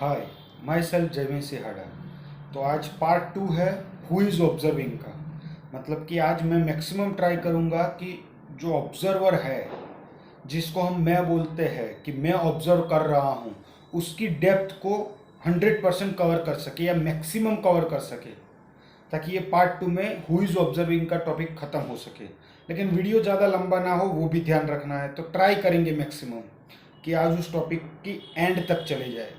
Hi, my self Jaiveer सिहाड़ा। तो आज part 2 है हु इज़ ऑब्जर्विंग का। मतलब कि आज मैं मैक्सिमम ट्राई करूँगा कि जो ऑब्जर्वर है, जिसको हम मैं बोलते हैं कि मैं ऑब्जर्व कर रहा हूँ, उसकी डेप्थ को 100% कवर कर सके या मैक्सिमम कवर कर सके, ताकि ये पार्ट 2 में हु इज़ ऑब्जर्विंग का टॉपिक ख़त्म हो सके। लेकिन वीडियो ज़्यादा लंबा ना हो, वो भी ध्यान रखना है। तो ट्राई करेंगे मैक्सिमम कि आज उस टॉपिक की एंड तक चले जाए।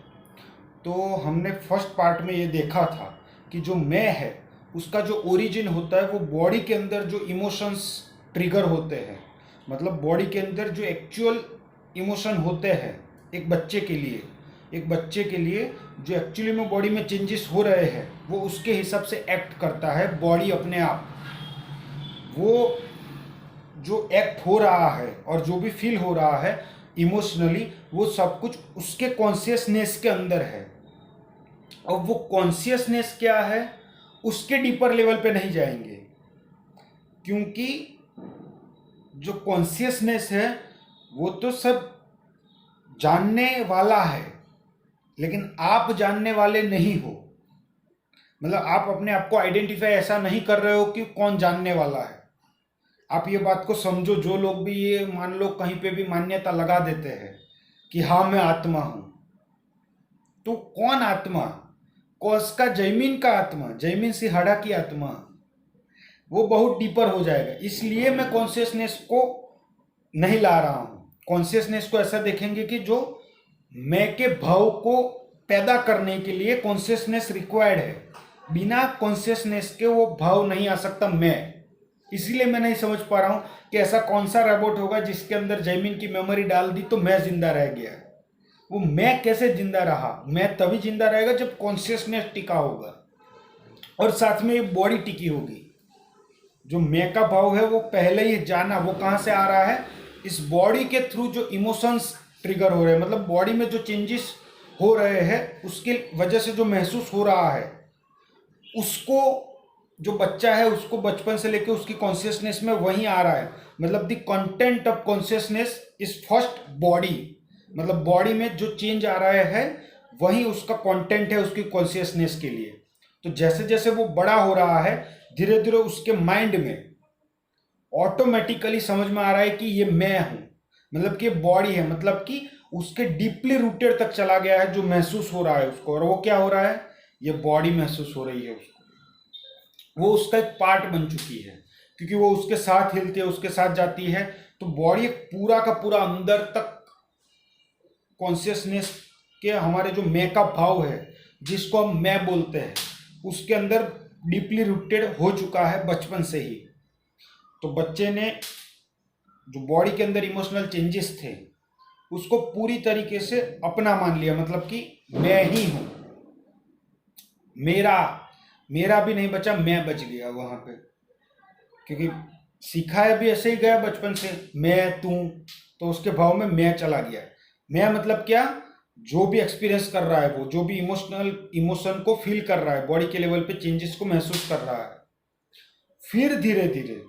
तो हमने फर्स्ट पार्ट में ये देखा था कि जो मैं है उसका जो ओरिजिन होता है वो बॉडी के अंदर जो इमोशंस ट्रिगर होते हैं, मतलब बॉडी के अंदर जो एक्चुअल इमोशन होते हैं एक बच्चे के लिए, जो एक्चुअली में बॉडी में चेंजेस हो रहे हैं वो उसके हिसाब से एक्ट करता है बॉडी अपने आप। वो जो एक्ट हो रहा है और जो भी फील हो रहा है इमोशनली, वो सब कुछ उसके कॉन्शियसनेस के अंदर है। और वो कॉन्शियसनेस क्या है उसके डीपर लेवल पे नहीं जाएंगे, क्योंकि जो कॉन्शियसनेस है वो तो सब जानने वाला है, लेकिन आप जानने वाले नहीं हो। मतलब आप अपने आप को आइडेंटिफाई ऐसा नहीं कर रहे हो कि कौन जानने वाला है। आप ये बात को समझो, जो लोग भी ये मान लो कहीं पे भी मान्यता लगा देते हैं कि हाँ मैं आत्मा हूं, तो कौन आत्मा? उसका जयमीन का आत्मा, जयमीन सिहाड़ा की आत्मा, वो बहुत डीपर हो जाएगा। इसलिए मैं कॉन्शियसनेस को नहीं ला रहा हूं। कॉन्शियसनेस को ऐसा देखेंगे कि जो मैं के भाव को पैदा करने के लिए कॉन्शियसनेस रिक्वायर्ड है। बिना कॉन्शियसनेस के वो भाव नहीं आ सकता मैं। इसीलिए मैं नहीं समझ पा रहा हूं कि ऐसा कौन सा रोबोट होगा जिसके अंदर जयमीन की मेमोरी डाल दी तो मैं जिंदा रह गया। वो मैं कैसे जिंदा रहा? मैं तभी जिंदा रहेगा जब कॉन्शियसनेस टिका होगा और साथ में ये बॉडी टिकी होगी। जो मैं का भाव है वो पहले ही जाना, वो कहाँ से आ रहा है? इस बॉडी के थ्रू जो इमोशंस ट्रिगर हो रहे हैं, मतलब बॉडी में जो चेंजेस हो रहे हैं उसके वजह से जो महसूस हो रहा है, उसको जो बच्चा है उसको बचपन से लेकर उसकी कॉन्शियसनेस में वही आ रहा है। मतलब the content of consciousness is first body. मतलब बॉडी में जो चेंज आ रहा है वही उसका कंटेंट है उसकी कॉन्शियसनेस के लिए। तो जैसे जैसे वो बड़ा हो रहा है धीरे धीरे उसके माइंड में ऑटोमेटिकली समझ में आ रहा है कि ये मैं हूं, मतलब कि बॉडी है, मतलब कि उसके डीपली रूटेड तक चला गया है जो महसूस हो रहा है उसको। और वो क्या हो रहा है? ये बॉडी महसूस हो रही है उसको। वो उसका एक पार्ट बन चुकी है, क्योंकि वो उसके साथ हिलती है, उसके साथ जाती है। तो बॉडी एक पूरा का पूरा अंदर तक कॉन्शियसनेस के हमारे जो मैं का भाव है जिसको हम मैं बोलते हैं उसके अंदर डीपली रूटेड हो चुका है बचपन से ही। तो बच्चे ने जो बॉडी के अंदर इमोशनल चेंजेस थे उसको पूरी तरीके से अपना मान लिया, मतलब कि मैं ही हूं। मेरा मेरा भी नहीं बचा, मैं बच गया वहां पे, क्योंकि सिखाया भी ऐसे ही गया बचपन से, मैं तू। तो उसके भाव में मैं चला गया। मैं मतलब क्या? जो भी एक्सपीरियंस कर रहा है, वो जो भी इमोशन को फील कर रहा है, बॉडी के लेवल पे चेंजेस को महसूस कर रहा है। फिर धीरे धीरे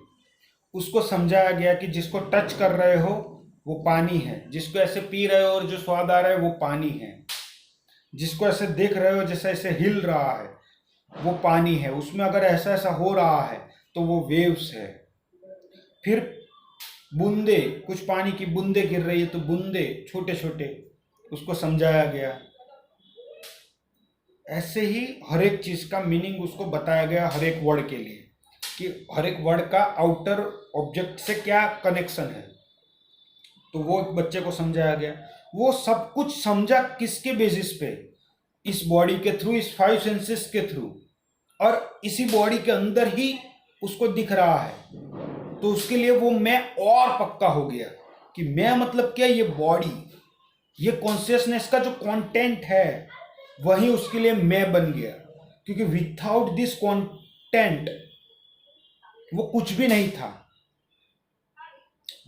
उसको समझाया गया कि जिसको टच कर रहे हो वो पानी है, जिसको ऐसे पी रहे हो और जो स्वाद आ रहा है वो पानी है, जिसको ऐसे देख रहे हो जैसे ऐसे हिल रहा है वो पानी है, उसमें अगर ऐसा ऐसा हो रहा है तो वो वेव्स है। फिर बूंदे, कुछ पानी की बूंदे गिर रही है तो बूंदे छोटे छोटे, उसको समझाया गया। ऐसे ही हर एक चीज का मीनिंग उसको बताया गया, हर एक वर्ड के लिए, कि हर एक वर्ड का आउटर ऑब्जेक्ट से क्या कनेक्शन है। तो वो बच्चे को समझाया गया। वो सब कुछ समझा किसके बेसिस पे? इस बॉडी के थ्रू, इस 5 सेंसेस के थ्रू, और इसी बॉडी के अंदर ही उसको दिख रहा है। तो उसके लिए वो मैं और पक्का हो गया कि मैं मतलब क्या? ये बॉडी, ये कॉन्शियसनेस का जो कंटेंट है वही उसके लिए मैं बन गया, क्योंकि विथआउट दिस कंटेंट वो कुछ भी नहीं था।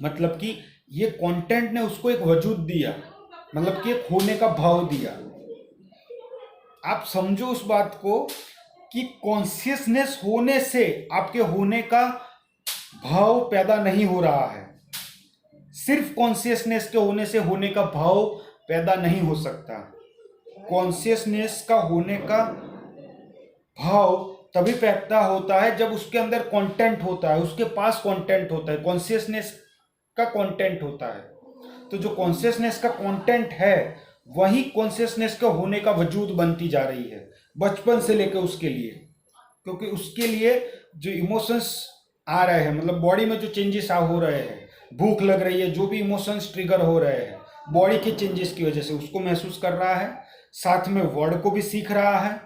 मतलब कि ये कंटेंट ने उसको एक वजूद दिया, मतलब कि एक होने का भाव दिया। आप समझो उस बात को कि कॉन्शियसनेस होने से आपके होने का भाव पैदा नहीं हो रहा है। सिर्फ कॉन्शियसनेस के होने से होने का भाव पैदा नहीं हो सकता। कॉन्शियसनेस का होने का भाव तभी पैदा होता है जब उसके अंदर कंटेंट होता है, उसके पास कंटेंट होता है, कॉन्शियसनेस का कंटेंट होता है। तो जो कॉन्शियसनेस का कंटेंट है वही कॉन्शियसनेस का होने का वजूद बनती जा रही है बचपन से लेकर उसके लिए। क्योंकि उसके लिए जो इमोशंस आ रहे हैं, मतलब बॉडी में जो चेंजेस हो रहे हैं, भूख लग रही है, जो भी इमोशंस ट्रिगर हो रहे हैं बॉडी के चेंजेस की वजह से, उसको महसूस कर रहा है। साथ में वर्ड को भी सीख रहा है,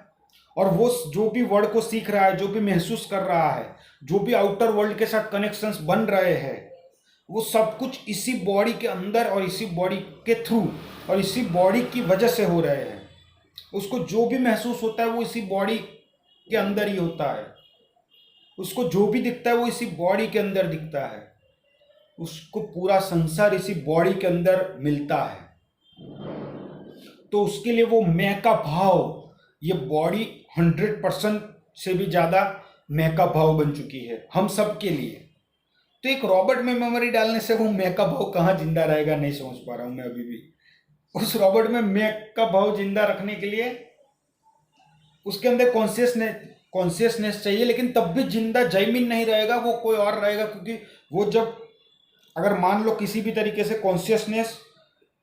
और वो जो भी वर्ड को सीख रहा है, जो भी महसूस कर रहा है, जो भी आउटर वर्ल्ड के साथ कनेक्शंस बन रहे हैं, वो सब कुछ इसी बॉडी के अंदर और इसी बॉडी के थ्रू और इसी बॉडी की वजह से हो रहे हैं। उसको जो भी महसूस होता है वो इसी बॉडी के अंदर ही होता है। उसको जो भी दिखता है वो इसी बॉडी के अंदर दिखता है। उसको पूरा संसार इसी बॉडी के अंदर मिलता है। तो उसके लिए वो मैं का भाव, ये बॉडी 100% से भी ज़्यादा मैं का भाव बन चुकी है हम सब के लिए। तो एक रॉबोट में मेमोरी डालने से वो मैं का भाव कहाँ जिंदा रहेगा, नहीं समझ पा रहा हूँ मैं अभी भी। उस रॉबोट में मैं का भाव जिंदा रखने के लिए उसके अंदर कॉन्शियसनेस चाहिए, लेकिन तब भी जिंदा जयमीन नहीं रहेगा, वो कोई और रहेगा। क्योंकि वो जब, अगर मान लो किसी भी तरीके से कॉन्शियसनेस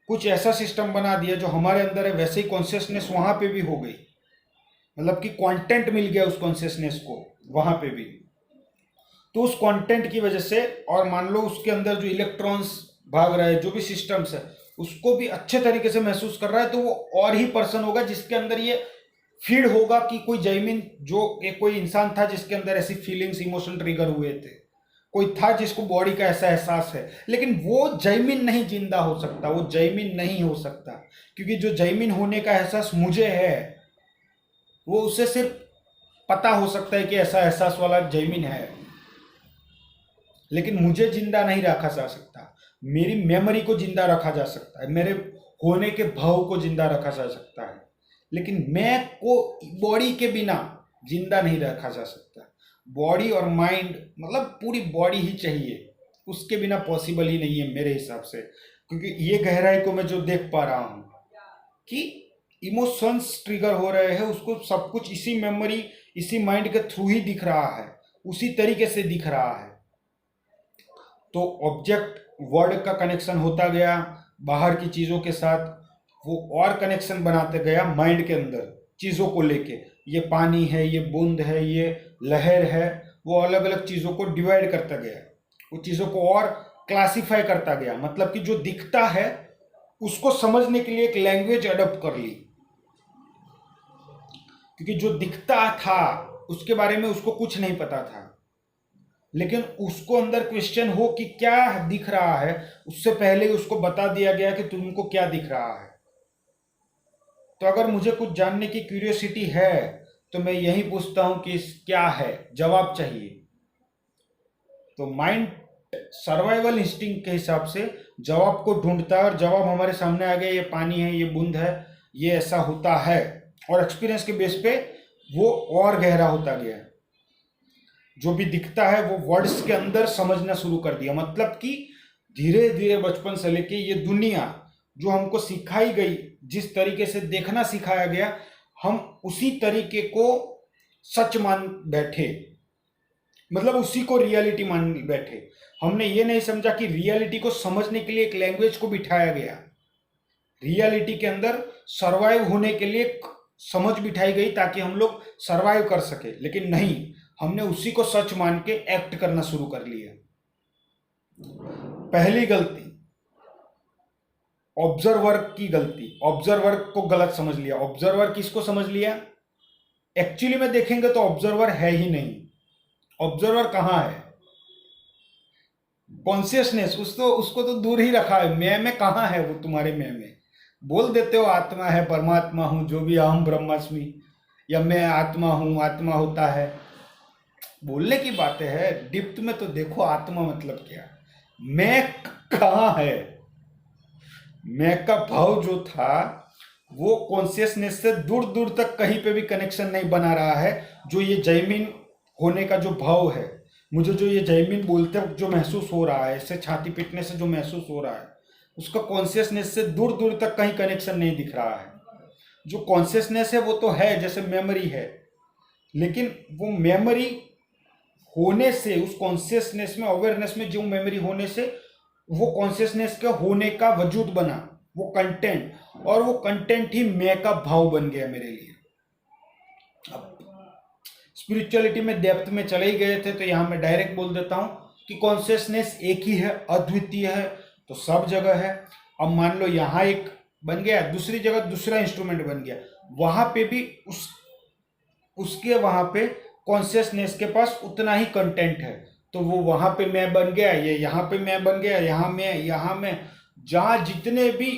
कुछ ऐसा सिस्टम बना दिया जो हमारे अंदर है, वैसे ही कॉन्शियसनेस वहाँ पे भी हो गई, मतलब कि कंटेंट मिल गया उस कॉन्शियसनेस को वहाँ पे भी, तो उस कंटेंट की वजह से, और मान लो उसके अंदर जो इलेक्ट्रॉन्स भाग रहे हैं, जो भी सिस्टम्स है, उसको भी अच्छे तरीके से महसूस कर रहा है, तो वो और ही पर्सन होगा जिसके अंदर ये फीड होगा कि कोई जयमीन, जो एक कोई इंसान था जिसके अंदर ऐसी फीलिंग्स, इमोशन ट्रिगर हुए थे, कोई था जिसको बॉडी का ऐसा एहसास है। लेकिन वो जयमीन नहीं जिंदा हो सकता, वो जयमीन नहीं हो सकता, क्योंकि जो जयमीन होने का एहसास मुझे है वो उसे सिर्फ पता हो सकता है कि ऐसा एहसास वाला जयमीन है, लेकिन मुझे जिंदा नहीं रखा जा सकता। मेरी मेमोरी को जिंदा रखा जा सकता है, मेरे होने के भाव को जिंदा रखा जा सकता है, लेकिन मैं को बॉडी के बिना जिंदा नहीं रखा जा सकता। बॉडी और माइंड, मतलब पूरी बॉडी ही चाहिए, उसके बिना पॉसिबल ही नहीं है मेरे हिसाब से। क्योंकि ये गहराई को मैं जो देख पा रहा हूँ कि इमोशंस ट्रिगर हो रहे हैं, उसको सब कुछ इसी मेमोरी, इसी माइंड के थ्रू ही दिख रहा है, उसी तरीके से दिख रहा है। तो ऑब्जेक्ट वर्ड का कनेक्शन होता गया बाहर की चीज़ों के साथ, वो और कनेक्शन बनाते गया माइंड के अंदर चीज़ों को लेके। ये पानी है, ये बूंद है, ये लहर है, वो अलग अलग चीज़ों को डिवाइड करता गया, वो चीज़ों को और क्लासिफाई करता गया। मतलब कि जो दिखता है उसको समझने के लिए एक लैंग्वेज अडॉप्ट कर ली, क्योंकि जो दिखता था उसके बारे में उसको कुछ नहीं पता था, लेकिन उसको अंदर क्वेश्चन हो कि क्या दिख रहा है, उससे पहले ही उसको बता दिया गया कि तुमको क्या दिख रहा है। तो अगर मुझे कुछ जानने की क्यूरियोसिटी है तो मैं यही पूछता हूं कि क्या है, जवाब चाहिए। तो माइंड सर्वाइवल इंस्टिंक्ट के हिसाब से जवाब को ढूंढता है, और जवाब हमारे सामने आ गया, ये पानी है, ये बूंद है, ये ऐसा होता है, और एक्सपीरियंस के बेस पे वो और गहरा होता गया। जो भी दिखता है वो वर्ड्स के अंदर समझना शुरू कर दिया। मतलब कि धीरे धीरे बचपन से लेके ये दुनिया जो हमको सिखाई गई, जिस तरीके से देखना सिखाया गया, हम उसी तरीके को सच मान बैठे, मतलब उसी को रियलिटी मान बैठे। हमने ये नहीं समझा कि रियलिटी को समझने के लिए एक लैंग्वेज को बिठाया गया, रियलिटी के अंदर सरवाइव होने के लिए एक समझ बिठाई गई ताकि हम लोग सरवाइव कर सके। लेकिन नहीं, हमने उसी को सच मान के एक्ट करना शुरू कर लिया। पहली गलती ऑब्जर्वर की गलती, ऑब्जर्वर को गलत समझ लिया। ऑब्जर्वर किसको समझ लिया? एक्चुअली में देखेंगे तो ऑब्जर्वर है ही नहीं। ऑब्जर्वर कहां है? कॉन्शियसनेस, उसको तो दूर ही रखा है। मैं में कहां है वो? तुम्हारे में बोल देते हो आत्मा है, परमात्मा हूं, जो भी अहम ब्रह्मास्मि, या मैं आत्मा हूं, आत्मा होता है, बोलने की बातें है। डिप्थ में तो देखो आत्मा मतलब क्या, मैं कहाँ है। मैं का भाव जो था वो कॉन्शियसनेस से दूर दूर तक कहीं पे भी कनेक्शन नहीं बना रहा है। जो ये जयमीन होने का जो भाव है, मुझे जो ये जयमीन बोलते हैं जो महसूस हो रहा है, इससे छाती पीटने से जो महसूस हो रहा है, उसका कॉन्शियसनेस से दूर दूर तक कहीं कनेक्शन नहीं दिख रहा है। जो कॉन्शियसनेस है वो तो है, जैसे मेमोरी है, लेकिन वो मेमोरी होने से, उस कॉन्शियसनेस में, अवेयरनेस में जो मेमोरी होने से वो कॉन्शियसनेस के होने का वजूद बना, वो कंटेंट, और वो कंटेंट ही मैं का भाव बन गया मेरे लिए। अब स्पिरिचुअलिटी में डेप्थ में चले ही गए थे, तो यहाँ मैं डायरेक्ट बोल देता हूँ कि कॉन्शियसनेस एक ही है, अद्वितीय है, तो सब जगह है। अब मान लो यहाँ एक बन गया, दूसरी जगह दूसरा इंस्ट्रूमेंट बन गया, वहां पे भी उसके वहां पे कॉन्शियसनेस के पास उतना ही कंटेंट है, तो वो वहां पे मैं बन गया, ये यहाँ पे मैं बन गया, यहाँ मैं, जहाँ जितने भी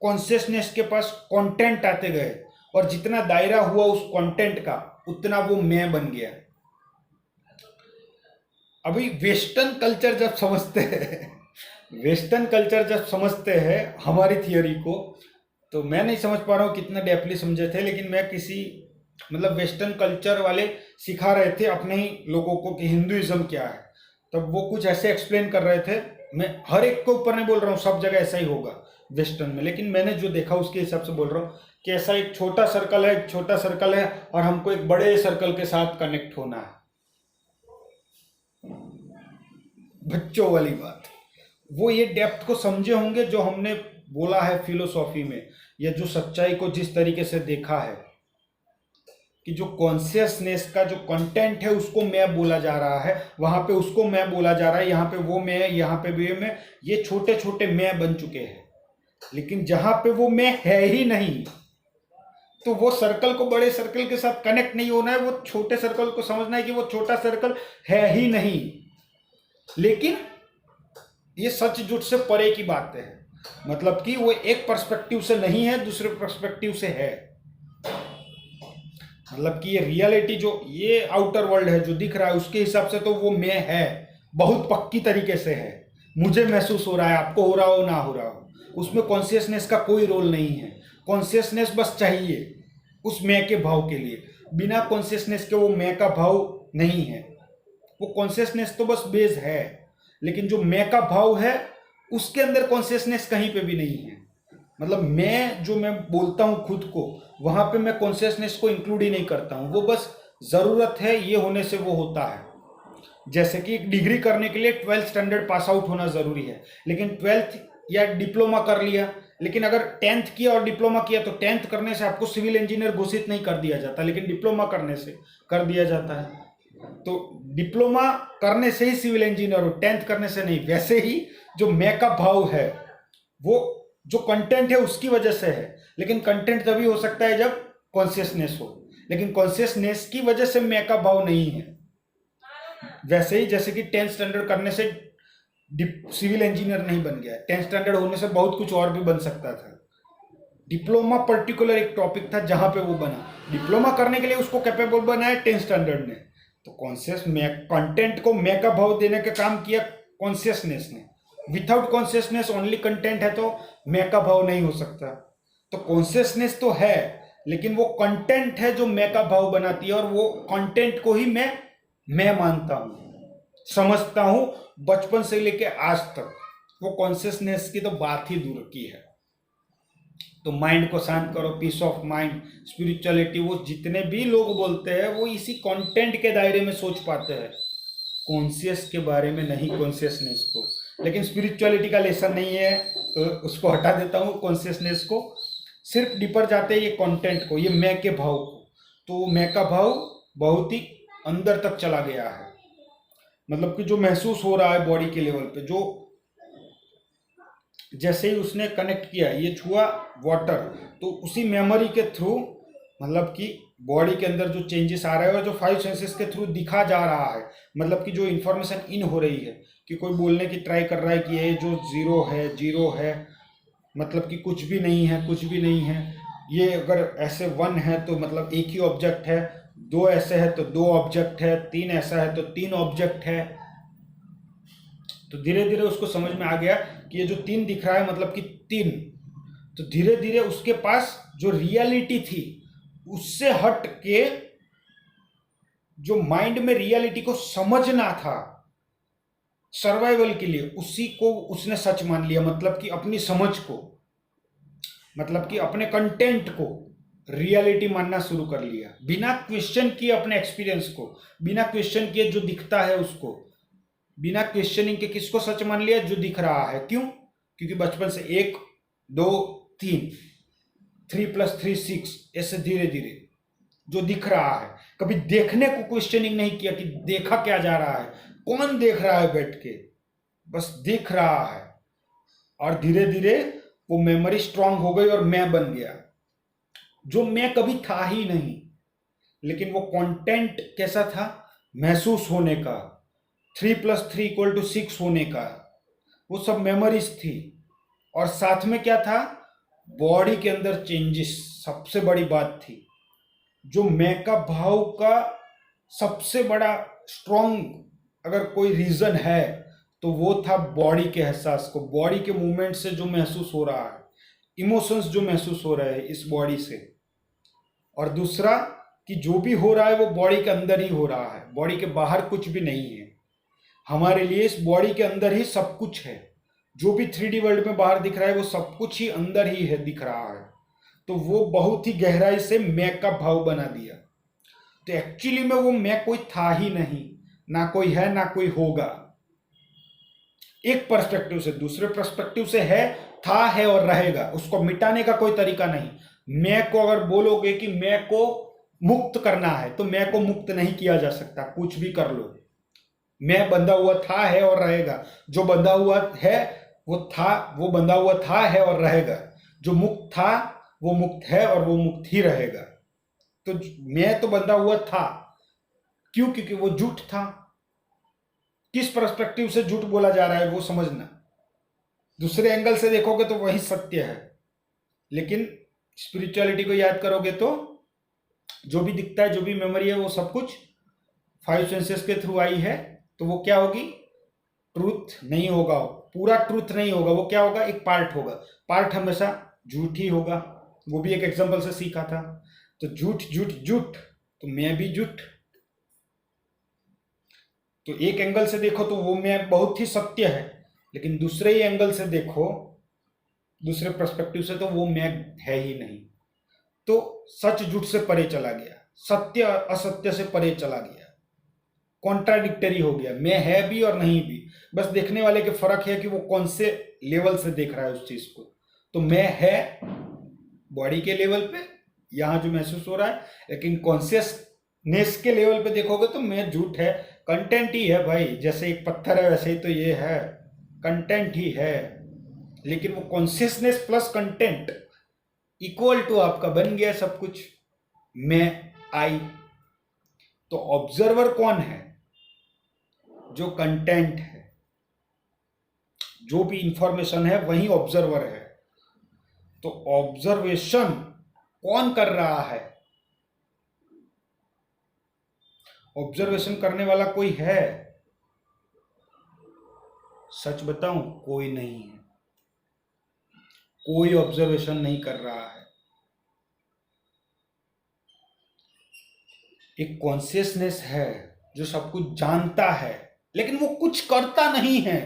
कॉन्शियसनेस के पास कंटेंट आते गए और जितना दायरा हुआ उस कंटेंट का, उतना वो मैं बन गया। अभी वेस्टर्न कल्चर जब समझते हैं वेस्टर्न कल्चर जब समझते हैं हमारी थियोरी को, तो मैं नहीं समझ पा रहा हूँ कितना डेप्थली समझे थे, लेकिन मैं किसी मतलब वेस्टर्न कल्चर वाले सिखा रहे थे अपने ही लोगों को कि हिंदुइज्म क्या है, तब वो कुछ ऐसे एक्सप्लेन कर रहे थे। मैं हर एक के ऊपर नहीं बोल रहा हूँ सब जगह ऐसा ही होगा वेस्टर्न में, लेकिन मैंने जो देखा उसके हिसाब से बोल रहा हूँ कि ऐसा एक छोटा सर्कल है, एक छोटा सर्कल है, और हमको एक बड़े सर्कल के साथ कनेक्ट होना है। बच्चों वाली बात, वो ये डेप्थ को समझे होंगे जो हमने बोला है फिलोसॉफी में, या जो सच्चाई को जिस तरीके से देखा है कि जो कॉन्शियसनेस का जो कंटेंट है उसको मैं बोला जा रहा है, वहां पे उसको मैं बोला जा रहा है, यहाँ पे वो मैं, यहाँ पे भी मैं, ये छोटे छोटे मैं बन चुके हैं। लेकिन जहां पे वो मैं है ही नहीं, तो वो सर्कल को बड़े सर्कल के साथ कनेक्ट नहीं होना है, वो छोटे सर्कल को समझना है कि वो छोटा सर्कल है ही नहीं। लेकिन ये सच झूठ से परे की बात है, मतलब कि वो एक पर्सपेक्टिव से नहीं है, दूसरे पर्सपेक्टिव से है। मतलब कि ये रियलिटी जो ये आउटर वर्ल्ड है जो दिख रहा है, उसके हिसाब से तो वो मैं है, बहुत पक्की तरीके से है, मुझे महसूस हो रहा है, आपको हो रहा हो ना हो रहा हो, उसमें कॉन्शियसनेस का कोई रोल नहीं है। कॉन्शियसनेस बस चाहिए उस मैं के भाव के लिए, बिना कॉन्शियसनेस के वो मैं का भाव नहीं है। वो कॉन्शियसनेस तो बस बेस है, लेकिन जो मैं का भाव है उसके अंदर कॉन्शियसनेस कहीं पे भी नहीं है। मतलब मैं जो मैं बोलता हूँ खुद को, वहां पे मैं कॉन्शियसनेस को इंक्लूड ही नहीं करता हूँ, वो बस जरूरत है, ये होने से वो होता है। जैसे कि एक डिग्री करने के लिए 12th स्टैंडर्ड पास आउट होना जरूरी है, लेकिन 12th या डिप्लोमा कर लिया, लेकिन अगर 10th किया और डिप्लोमा किया तो 10th करने से आपको सिविल इंजीनियर घोषित नहीं कर दिया जाता, लेकिन डिप्लोमा करने से कर दिया जाता है। तो डिप्लोमा करने से ही सिविल इंजीनियर हो, 10th करने से नहीं। वैसे ही जो मैं का भाव है वो जो कंटेंट है उसकी वजह से है, लेकिन कंटेंट तभी हो सकता है जब कॉन्शियसनेस हो, लेकिन कॉन्शियसनेस की वजह से मैं का भाव नहीं है। वैसे ही जैसे कि 10th स्टैंडर्ड करने से सिविल इंजीनियर नहीं बन गया, 10th स्टैंडर्ड होने से बहुत कुछ और भी बन सकता था। डिप्लोमा पर्टिकुलर एक टॉपिक था जहां पे वो बना, डिप्लोमा करने के लिए उसको कैपेबल बनाया 10th स्टैंडर्ड ने। तो कॉन्शियस कंटेंट को मैं का भाव देने का काम किया कॉन्शियसनेस ने। विदाउट कॉन्शियसनेस ओनली कंटेंट है तो मैं का भाव नहीं हो सकता। तो कॉन्शियसनेस तो है, लेकिन वो कंटेंट है जो मैं का भाव बनाती है, और वो कंटेंट को ही मैं मानता हूं, समझता हूं बचपन से लेके आज तक। वो कॉन्शियसनेस की तो बात ही दूर की है। तो माइंड को शांत करो, पीस ऑफ माइंड, स्पिरिचुअलिटी, वो जितने भी लोग बोलते हैं वो इसी कंटेंट के दायरे में सोच पाते हैं, कॉन्शियस के बारे में नहीं, कॉन्शियसनेस को। लेकिन स्पिरिचुअलिटी का लेसन नहीं है तो उसको हटा देता हूँ, कॉन्शियसनेस को। सिर्फ डीपर जाते हैं ये कंटेंट को, ये मैं के भाव को। तो मैं का भाव बहुत ही अंदर तक चला गया है, मतलब कि जो महसूस हो रहा है बॉडी के लेवल पे, जो जैसे ही उसने कनेक्ट किया, ये छुआ वाटर, तो उसी मेमोरी के थ्रू, मतलब कि बॉडी के अंदर जो चेंजेस आ रहे हैं और जो 5 सेंसेस के थ्रू दिखा जा रहा है, मतलब कि जो इन्फॉर्मेशन इन हो रही है, कि कोई बोलने की ट्राई कर रहा है कि ये जो जीरो है, मतलब कि कुछ भी नहीं है, कुछ भी नहीं है। ये अगर ऐसे 1 है तो मतलब एक ही ऑब्जेक्ट है, 2 ऐसे है तो 2 ऑब्जेक्ट है, 3 ऐसा है तो 3 ऑब्जेक्ट है। तो धीरे धीरे उसको समझ में आ गया कि ये जो 3 दिख रहा है मतलब कि 3। तो धीरे धीरे उसके पास जो रियलिटी थी उससे हट के जो माइंड में रियलिटी को समझना था सर्वाइवल के लिए, उसी को उसने सच मान लिया। मतलब कि अपनी समझ को, मतलब कि अपने कंटेंट को, रियलिटी मानना शुरू कर लिया, बिना क्वेश्चन किए अपने एक्सपीरियंस को, बिना क्वेश्चन किए जो दिखता है उसको, बिना क्वेश्चनिंग के किसको सच मान लिया? जो दिख रहा है। क्यों? क्योंकि बचपन से 1 2 3, 3+3 6, ऐसे धीरे धीरे जो दिख रहा है, कभी देखने को क्वेश्चनिंग नहीं किया कि देखा क्या जा रहा है, कौन देख रहा है बैठ के, बस दिख रहा है। और धीरे धीरे वो मेमोरी स्ट्रांग हो गई और मैं बन गया, जो मैं कभी था ही नहीं। लेकिन वो कंटेंट कैसा था? महसूस होने का, 3+3 = 6 होने का, वो सब मेमोरीज थी। और साथ में क्या था? बॉडी के अंदर चेंजेस सबसे बड़ी बात थी। जो मैं का भाव का सबसे बड़ा स्ट्रॉन्ग अगर कोई रीजन है तो वो था बॉडी के एहसास को, बॉडी के मूवमेंट से जो महसूस हो रहा है, इमोशंस जो महसूस हो रहे हैं इस बॉडी से। और दूसरा कि जो भी हो रहा है वो बॉडी के अंदर ही हो रहा है, बॉडी के बाहर कुछ भी नहीं है। हमारे लिए इस बॉडी के अंदर ही सब कुछ है। जो भी 3D वर्ल्ड में बाहर दिख रहा है वो सब कुछ ही अंदर ही है, दिख रहा है। तो वो बहुत ही गहराई से मैं का भाव बना दिया। तो एक्चुअली में वो मैं कोई था ही नहीं, ना कोई है ना कोई होगा। एक पर्सपेक्टिव से, दूसरे पर्सपेक्टिव से है, था, है और रहेगा, उसको मिटाने का कोई तरीका नहीं। मैं को अगर बोलोगे कि मैं को मुक्त करना है तो मैं को मुक्त नहीं किया जा सकता, कुछ भी कर लो। मैं बंधा हुआ था, है और रहेगा। जो बंधा हुआ है वो था, वो बंधा हुआ था, है और रहेगा। जो मुक्त था वो मुक्त है और वो मुक्त ही रहेगा। तो मैं तो बंधा हुआ था। क्यों? क्योंकि वो झूठ था। किस पर्सपेक्टिव से झूठ बोला जा रहा है वो समझना। दूसरे एंगल से देखोगे तो वही सत्य है, लेकिन स्पिरिचुअलिटी को याद करोगे तो जो भी दिखता है, जो भी मेमोरी है, वो सब कुछ 5 सेंसेस के थ्रू आई है। तो वो क्या होगी? ट्रूथ नहीं होगा, पूरा ट्रूथ नहीं होगा। वो क्या होगा? एक पार्ट होगा। पार्ट हमेशा झूठ ही होगा। वो भी एक एग्जांपल से सीखा था। तो झूठ झूठ झूठ, तो मैं भी झूठ। तो एक एंगल से देखो तो वो मैं बहुत ही सत्य है, लेकिन दूसरे ही एंगल से देखो, दूसरे पर्सपेक्टिव से, तो वो मैं है ही नहीं। तो सच झूठ से परे चला गया, सत्य असत्य से परे चला गया, कॉन्ट्राडिक्टरी हो गया। मैं है भी और नहीं भी। बस देखने वाले के फर्क है कि वो कौन से लेवल से देख रहा है उस चीज को। तो मैं है बॉडी के लेवल पे, यहां जो महसूस हो रहा है, लेकिन कॉन्शियसनेस के लेवल पे देखोगे तो मैं झूठ है, कंटेंट ही है भाई। जैसे एक पत्थर है वैसे ही तो ये है, कंटेंट ही है। लेकिन वो consciousness plus content equal to आपका बन गया सब कुछ, मैं, आई। तो ऑब्जर्वर कौन है? जो कंटेंट है, जो भी इंफॉर्मेशन है वही ऑब्जर्वर है। तो ऑब्जर्वेशन कौन कर रहा है? ऑब्जर्वेशन करने वाला कोई है? सच बताऊं, कोई नहीं है। कोई ऑब्जर्वेशन नहीं कर रहा है। एक कॉन्शियसनेस है जो सब कुछ जानता है, लेकिन वो कुछ करता नहीं है।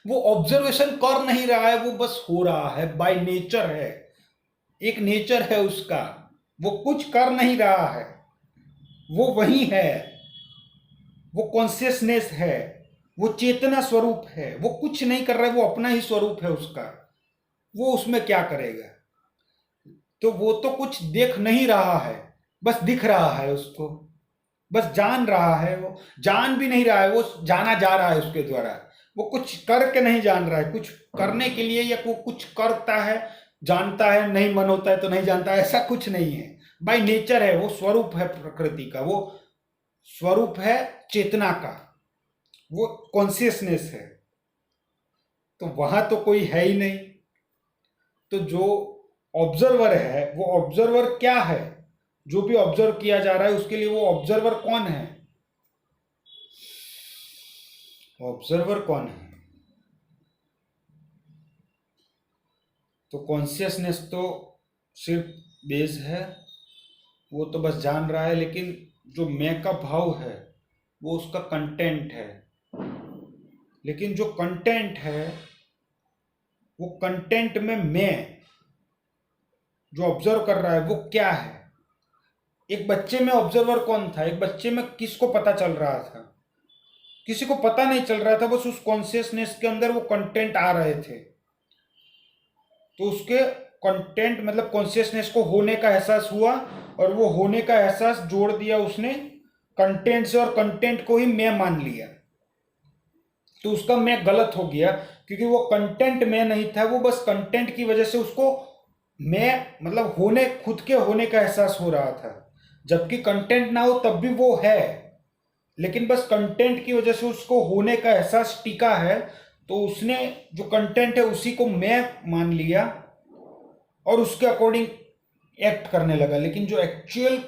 वो ऑब्जर्वेशन कर नहीं रहा है, वो बस हो रहा है, बाय नेचर है। एक नेचर है उसका, वो कुछ कर नहीं रहा है, वो वही है। वो कॉन्शियसनेस है, वो चेतना स्वरूप है। वो कुछ नहीं कर रहा है, वो अपना ही स्वरूप है उसका। वो उसमें क्या करेगा? तो वो तो कुछ देख नहीं रहा है, बस दिख रहा है उसको, बस जान रहा है। वो जान भी नहीं रहा है, वो जाना जा रहा है उसके द्वारा। वो कुछ करके नहीं जान रहा है, कुछ करने के लिए, या वो कुछ करता है, जानता है, नहीं मन होता है तो नहीं जानता है, ऐसा कुछ नहीं है। बाय नेचर है, वो स्वरूप है प्रकृति का, वो स्वरूप है चेतना का, वो कॉन्शियसनेस है। तो वहां तो कोई है ही नहीं। तो जो ऑब्जर्वर है, वो ऑब्जर्वर क्या है? जो भी ऑब्जर्व किया जा रहा है उसके लिए वो ऑब्जर्वर कौन है? ऑब्जर्वर कौन है? तो कॉन्शियसनेस तो सिर्फ बेस है, वो तो बस जान रहा है। लेकिन जो मैं का भाव है वो उसका कंटेंट है। लेकिन जो कंटेंट है, वो कंटेंट में मैं, जो ऑब्जर्व कर रहा है वो क्या है। एक बच्चे में ऑब्जर्वर कौन था, एक बच्चे में किसको पता चल रहा था, किसी को पता नहीं चल रहा था, बस उस कॉन्शियसनेस के अंदर वो कंटेंट आ रहे थे। तो उसके कंटेंट मतलब कॉन्शियसनेस को होने का एहसास हुआ और वो होने का एहसास जोड़ दिया उसने कंटेंट से, और कंटेंट को ही मैं मान लिया। तो उसका मैं गलत हो गया, क्योंकि वो कंटेंट में नहीं था, वो बस कंटेंट की वजह से उसको मैं मतलब होने, खुद के होने का एहसास हो रहा था। जबकि कंटेंट ना हो तब भी वो है, लेकिन बस कंटेंट की वजह से उसको होने का एहसास टिका है। तो उसने जो कंटेंट है उसी को मैं मान लिया और उसके अकॉर्डिंग एक्ट करने लगा। लेकिन जो एक्चुअल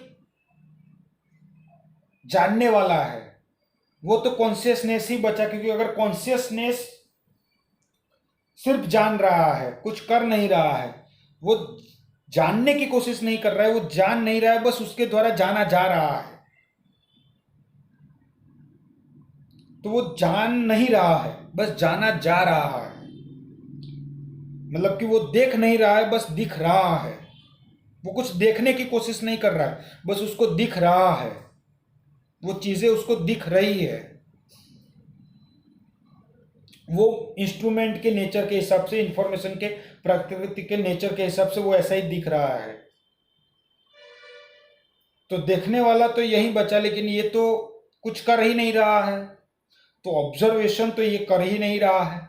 जानने वाला है वो तो कॉन्शियसनेस ही बचा, क्योंकि अगर कॉन्शियसनेस सिर्फ जान रहा है, कुछ कर नहीं रहा है, वो जानने की कोशिश नहीं कर रहा है, वो जान नहीं रहा है, बस उसके द्वारा जाना जा रहा है, तो वो जान नहीं रहा है, बस जाना जा रहा है। मतलब कि वो देख नहीं रहा है, बस दिख रहा है। वो कुछ देखने की कोशिश नहीं कर रहा है, बस उसको दिख रहा है, वो चीजें उसको दिख रही है। वो इंस्ट्रूमेंट के नेचर के हिसाब से, इंफॉर्मेशन के प्रकृति के नेचर के हिसाब से वो ऐसा ही दिख रहा है। तो देखने वाला तो यही बचा, लेकिन ये तो कुछ कर ही नहीं रहा है। तो ऑब्जर्वेशन तो ये कर ही नहीं रहा है,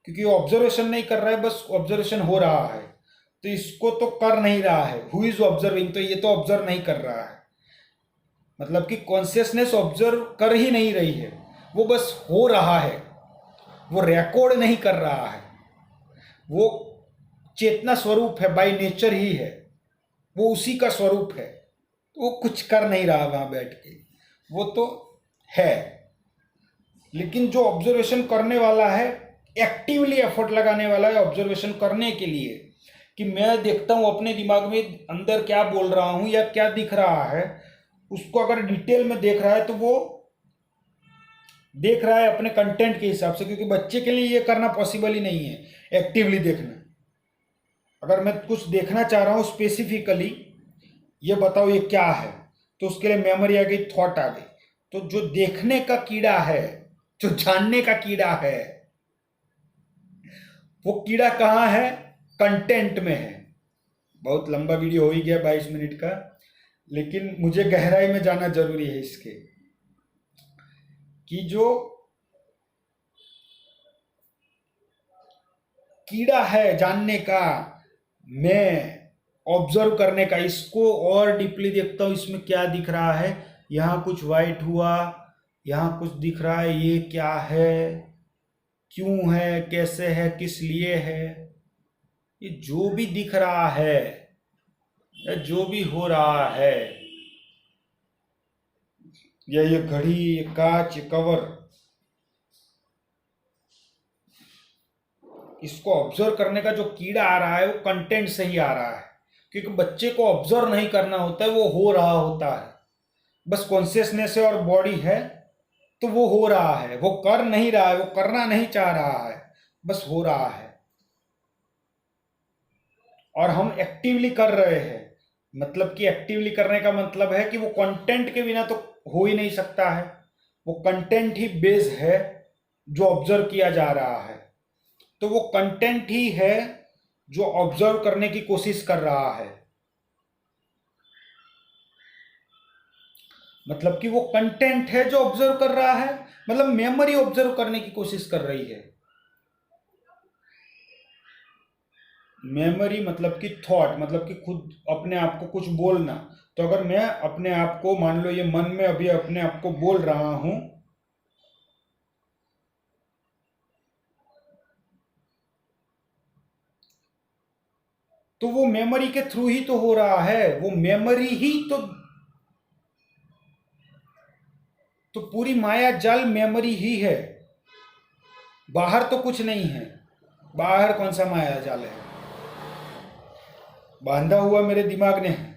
क्योंकि वो ऑब्जर्वेशन नहीं कर रहा है, बस ऑब्जर्वेशन हो रहा है। तो इसको तो कर नहीं रहा है, हु इज ऑब्जर्विंग, तो ये तो ऑब्जर्व नहीं कर रहा है। मतलब कि कॉन्शियसनेस ऑब्जर्व कर ही नहीं रही है, वो बस हो रहा है, वो रिकॉर्ड नहीं कर रहा है। वो चेतना स्वरूप है, बाय नेचर ही है, वो उसी का स्वरूप है। वो कुछ कर नहीं रहा वहां बैठ के, वो तो है। लेकिन जो ऑब्जर्वेशन करने वाला है, एक्टिवली एफर्ट लगाने वाला है ऑब्जर्वेशन करने के लिए, कि मैं देखता हूं अपने दिमाग में अंदर क्या बोल रहा हूं या क्या दिख रहा है, उसको अगर डिटेल में देख रहा है तो वो देख रहा है अपने कंटेंट के हिसाब से, क्योंकि बच्चे के लिए ये करना पॉसिबल ही नहीं है एक्टिवली देखना। अगर मैं कुछ देखना चाह रहा हूं स्पेसिफिकली, ये बताओ ये क्या है, तो उसके लिए मेमोरी आ गई, थॉट आ गई। तो जो देखने का कीड़ा है, जो जानने का कीड़ा है, वो कीड़ा कहाँ है, कंटेंट में है। बहुत लंबा वीडियो हो ही गया 22 मिनट का, लेकिन मुझे गहराई में जाना जरूरी है इसके, कि जो कीड़ा है जानने का, मैं ऑब्जर्व करने का, इसको और डीपली देखता हूं, इसमें क्या दिख रहा है, यहाँ कुछ वाइट हुआ, यहाँ कुछ दिख रहा है, ये क्या है, क्यों है, कैसे है, किस लिए है। ये जो भी दिख रहा है या जो भी हो रहा है, या ये घड़ी, ये कांच, ये कवर, इसको ऑब्जर्व करने का जो कीड़ा आ रहा है वो कंटेंट से ही आ रहा है। क्योंकि बच्चे को ऑब्जर्व नहीं करना होता है, वो हो रहा होता है। बस कॉन्शियसनेस है और बॉडी है, तो वो हो रहा है, वो कर नहीं रहा है, वो करना नहीं चाह रहा है, बस हो रहा है। और हम एक्टिवली कर रहे हैं, मतलब कि एक्टिवली करने का मतलब है कि वो कंटेंट के बिना तो हो ही नहीं सकता है। वो कंटेंट ही बेस है जो ऑब्जर्व किया जा रहा है, तो वो कंटेंट ही है जो ऑब्जर्व करने की कोशिश कर रहा है। मतलब कि वो कंटेंट है जो ऑब्जर्व कर रहा है, मतलब मेमोरी ऑब्जर्व करने की कोशिश कर रही है। मेमोरी मतलब कि थॉट, मतलब कि खुद अपने आप को कुछ बोलना। तो अगर मैं अपने आप को, मान लो ये मन में अभी अपने आप को बोल रहा हूं, तो वो मेमोरी के थ्रू ही तो हो रहा है, वो मेमोरी ही तो पूरी माया जाल मेमोरी ही है, बाहर तो कुछ नहीं है। बाहर कौन सा माया जाल है, बांधा हुआ मेरे दिमाग ने है।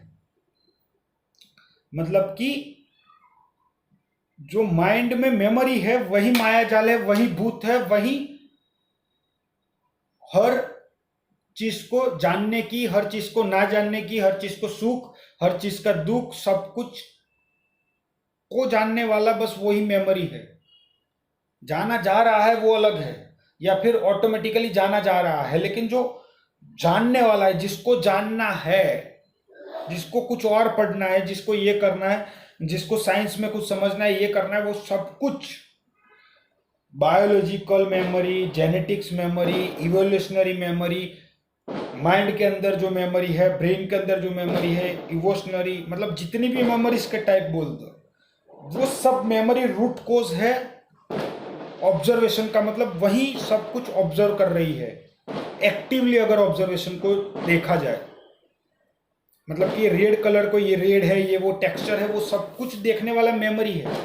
मतलब कि जो माइंड में मेमोरी है वही माया जाल है, वही भूत है, वही हर चीज को जानने की, हर चीज को ना जानने की, हर चीज को सुख, हर चीज का दुख, सब कुछ को जानने वाला बस वही मेमोरी है। जाना जा रहा है वो अलग है, या फिर ऑटोमेटिकली जाना जा रहा है, लेकिन जो जानने वाला है, जिसको जानना है, जिसको कुछ और पढ़ना है, जिसको ये करना है, जिसको साइंस में कुछ समझना है, ये करना है, वो सब कुछ biological memory, genetics memory, evolutionary memory, mind के अंदर जो मेमोरी है, ब्रेन के अंदर जो मेमोरी है, इवोशनरी, मतलब जितनी भी मेमोरीज के टाइप बोल दो, वो सब मेमोरी रूट कोज है ऑब्जर्वेशन का। मतलब वही सब कुछ ऑब्जर्व कर रही है एक्टिवली, अगर ऑब्जर्वेशन को देखा जाए। मतलब कि रेड कलर को, ये रेड है, ये वो टेक्सचर है, वो सब कुछ देखने वाला मेमोरी है।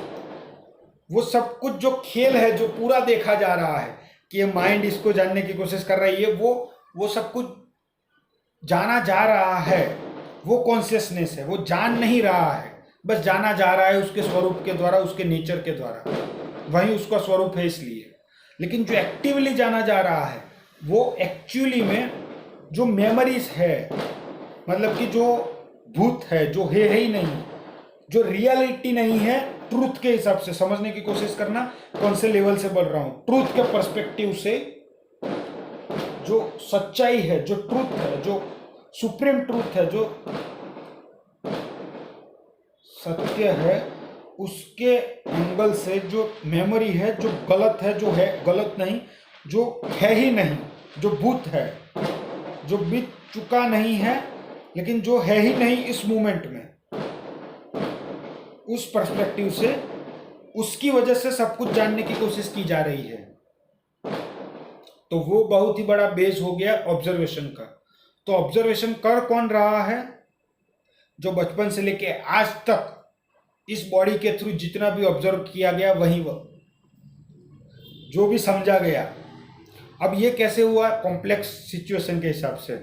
वो सब कुछ जो खेल है, जो पूरा देखा जा रहा है कि ये माइंड इसको जानने की कोशिश कर रही है, वो सब कुछ जाना जा रहा है, वो कॉन्शियसनेस है। वो जान नहीं रहा है, बस जाना जा रहा है उसके स्वरूप के द्वारा, उसके नेचर के द्वारा, वही उसका स्वरूप है इसलिए। लेकिन जो एक्टिवली जाना जा रहा है वो एक्चुअली में जो मेमोरीज है, मतलब कि जो भूत है, जो है ही नहीं, जो रियलिटी नहीं है, ट्रूथ के हिसाब से समझने की कोशिश करना। कौन से लेवल से बोल रहा हूं? ट्रूथ के पर्सपेक्टिव से, जो सच्चाई है, जो ट्रूथ है, जो सुप्रीम ट्रूथ है, जो सत्य है, उसके एंगल से जो मेमोरी है, जो गलत है, जो है गलत नहीं, जो है ही नहीं, जो भूत है, जो बीत चुका नहीं है, लेकिन जो है ही नहीं इस मोमेंट में, उस पर्सपेक्टिव से, उसकी वजह से सब कुछ जानने की कोशिश की जा रही है। तो वो बहुत ही बड़ा बेस हो गया ऑब्जर्वेशन का। तो ऑब्जर्वेशन कर कौन रहा है? जो बचपन से लेके आज तक इस बॉडी के थ्रू जितना भी ऑब्जर्व किया गया, वही वह जो भी समझा गया। अब ये कैसे हुआ? कॉम्प्लेक्स सिचुएशन के हिसाब से।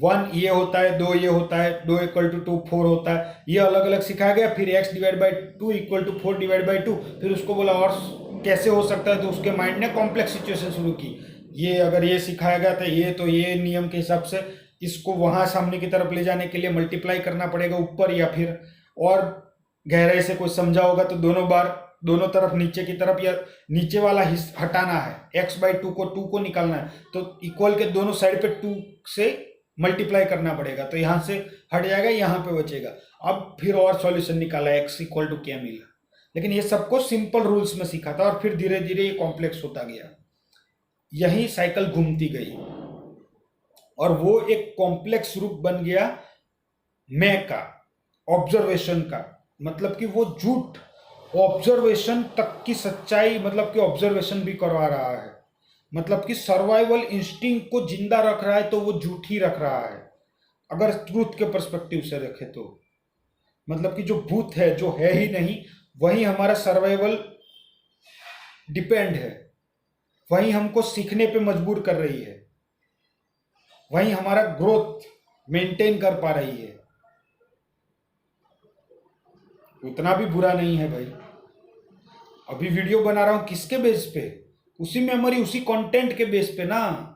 1 ये होता है, 2 ये होता है, 2 = 2, 4 होता है, ये अलग अलग सिखाया गया। फिर x/2 = 4/2, फिर उसको बोला और कैसे हो सकता है, तो उसके माइंड ने कॉम्प्लेक्स सिचुएशन शुरू की। ये अगर ये सिखाया गया था, ये तो ये नियम के हिसाब से इसको वहाँ सामने की तरफ ले जाने के लिए मल्टीप्लाई करना पड़ेगा ऊपर, या फिर और गहराई से कोई समझा होगा तो दोनों बार, दोनों तरफ नीचे की तरफ, या नीचे वाला हिस्सा हटाना है, x/2 को 2 को निकालना है, तो इक्वल के दोनों साइड पे 2 से मल्टीप्लाई करना पड़ेगा, तो यहाँ से हट जाएगा, यहाँ पे बचेगा। अब फिर और सॉल्यूशन निकाला, x = क्या मिला। लेकिन ये सबको सिंपल रूल्स में सीखा था, और फिर धीरे धीरे ये कॉम्प्लेक्स होता गया। यही साइकिल घूमती गई, और वो एक कॉम्प्लेक्स रूप बन गया मैं का, ऑब्जर्वेशन का। मतलब कि वो झूठ ऑब्जर्वेशन तक की सच्चाई, मतलब कि ऑब्जर्वेशन भी करवा रहा है। मतलब कि सर्वाइवल इंस्टिंक्ट को जिंदा रख रहा है, तो वो झूठ ही रख रहा है अगर ट्रूथ के पर्सपेक्टिव से रखे तो। मतलब कि जो भूत है, जो है ही नहीं, वही हमारा सर्वाइवल डिपेंड है, वही हमको सीखने पे मजबूर कर रही है, वही हमारा ग्रोथ मेंटेन कर पा रही है। उतना भी बुरा नहीं है भाई। अभी वीडियो बना रहा हूं किसके बेस पे? उसी मेमोरी, उसी कंटेंट के बेस पे ना।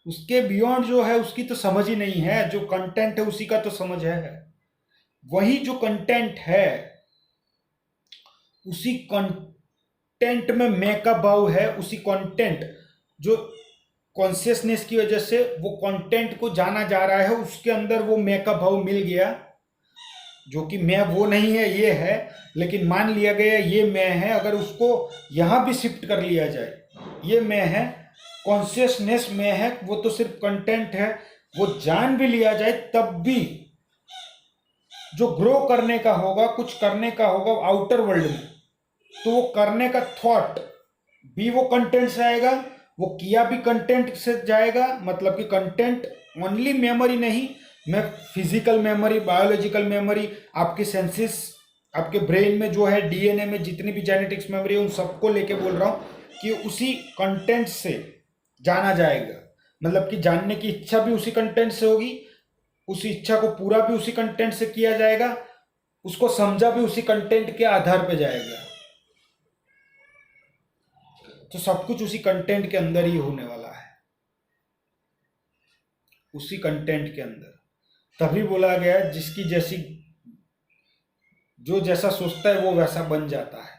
उसके बियॉन्ड जो है उसकी तो समझ ही नहीं है। जो कंटेंट है उसी का तो समझ है। वही जो कंटेंट है, उसी कंटेंट में मैं का भाव है। उसी कंटेंट जो कॉन्शियसनेस की वजह से वो कंटेंट को जाना जा रहा है, उसके अंदर वो मैं का भाव मिल गया, जो कि मैं वो नहीं है, ये है, लेकिन मान लिया गया ये मैं है। अगर उसको यहाँ भी शिफ्ट कर लिया जाए, ये मैं है, कॉन्शियसनेस में है, वो तो सिर्फ कंटेंट है, वो जान भी लिया जाए, तब भी जो ग्रो करने का होगा, कुछ करने का होगा आउटर वर्ल्ड में, तो वो करने का थॉट भी वो कंटेंट से आएगा, वो किया भी कंटेंट से जाएगा। मतलब कि कंटेंट ओनली मेमोरी नहीं, मैं फिजिकल मेमोरी, बायोलॉजिकल मेमोरी, आपके सेंसेस, आपके ब्रेन में जो है, डीएनए में जितनी भी जेनेटिक्स मेमोरी है, उन सबको लेके बोल रहा हूँ कि उसी कंटेंट से जाना जाएगा। मतलब कि जानने की इच्छा भी उसी कंटेंट से होगी, उस इच्छा को पूरा भी उसी कंटेंट से किया जाएगा, उसको समझा भी उसी कंटेंट के आधार पर जाएगा। तो सब कुछ उसी कंटेंट के अंदर ही होने वाला है। उसी कंटेंट के अंदर। तभी बोला गया है जिसकी जैसी, जो जैसा सोचता है वो वैसा बन जाता है,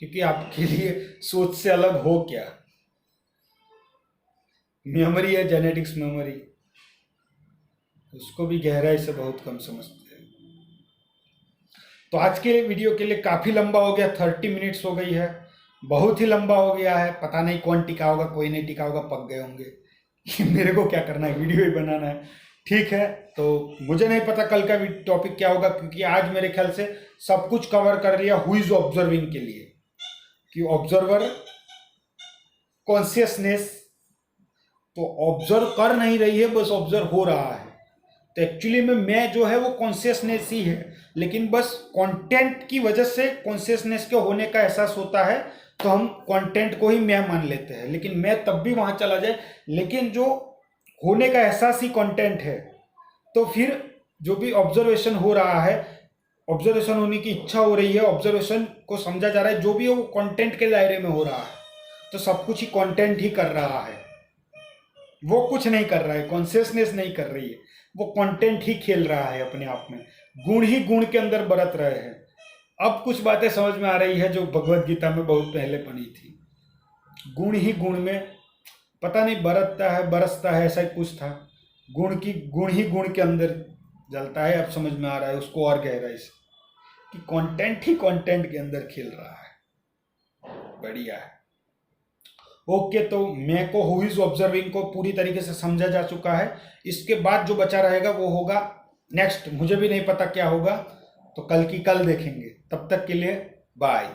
क्योंकि आपके लिए सोच से अलग हो क्या। मेमोरी है, जेनेटिक्स मेमोरी, उसको भी गहराई से बहुत कम समझते हैं। तो आज के वीडियो के लिए काफ़ी लंबा हो गया, 30 मिनट्स हो गई है, बहुत ही लंबा हो गया है। पता नहीं कौन टिका होगा, कोई नहीं टिका होगा, पक गए होंगे। मेरे को क्या करना है, वीडियो ही बनाना है। ठीक है, तो मुझे नहीं पता कल का टॉपिक क्या होगा, क्योंकि आज मेरे ख्याल से सब कुछ कवर कर लिया हु इज ऑब्जर्विंग के लिए, कि ऑब्जर्वर कॉन्शियसनेस तो ऑब्जर्व कर नहीं रही है, बस ऑब्जर्व हो रहा है। तो एक्चुअली में मैं जो है वो कॉन्शियसनेस ही है, लेकिन बस कंटेंट की वजह से कॉन्शियसनेस के होने का एहसास होता है, तो हम कंटेंट को ही मैं मान लेते हैं। लेकिन मैं तब भी वहां चला जाए, लेकिन जो होने का एहसास ही कंटेंट है, तो फिर जो भी ऑब्जर्वेशन हो रहा है, ऑब्जर्वेशन होने की इच्छा हो रही है, ऑब्जर्वेशन को समझा जा रहा है, जो भी है वो कंटेंट के दायरे में हो रहा है। तो सब कुछ ही कंटेंट ही कर रहा है, वो कुछ नहीं कर रहा है, कॉन्शियसनेस नहीं कर रही है, वो कंटेंट ही खेल रहा है अपने आप में। गुण ही गुण के अंदर बरत रहे हैं। अब कुछ बातें समझ में आ रही है जो भगवत गीता में बहुत पहले पढ़ी थी। गुण ही गुण में, पता नहीं बरतता है बरसता है, ऐसा ही कुछ था। गुण ही गुण के अंदर जलता है। अब समझ में आ रहा है उसको और गहराई से, कि कंटेंट ही कंटेंट के अंदर खेल रहा है। बढ़िया है। ओके, तो मैं को हु इज ऑब्जर्विंग को पूरी तरीके से समझा जा चुका है। इसके बाद जो बचा रहेगा वो होगा नेक्स्ट, मुझे भी नहीं पता क्या होगा, तो कल की कल देखेंगे। तब तक के लिए बाय।